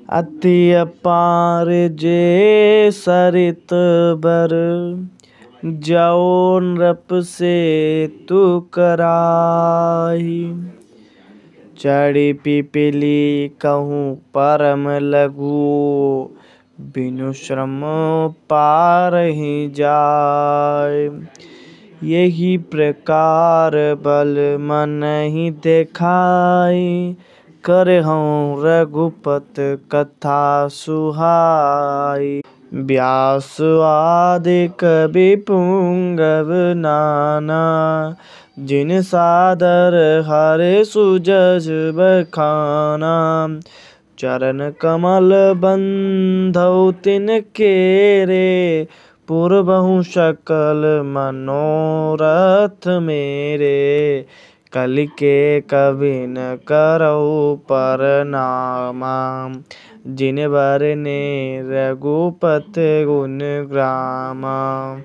अति अपार जे सरित बर, जौ नृप से तू कराही। चढ़ी पिपली कहूँ परम लघु, बिनु श्रम पार ही जाय। यही प्रकार बल मन ही देखाई, करहूँ रघुपत कथा सुहाई। व्यास आदि कवि पुंगव नाना, जिन सादर हरे सुजस बखाना। चरण कमल बंधउ तिनके रे, पुरबहु सकल मनोरथ मेरे। कलि के कबिन करऊ परनामा, जिन बरने रघुपति गुण ग्रामा।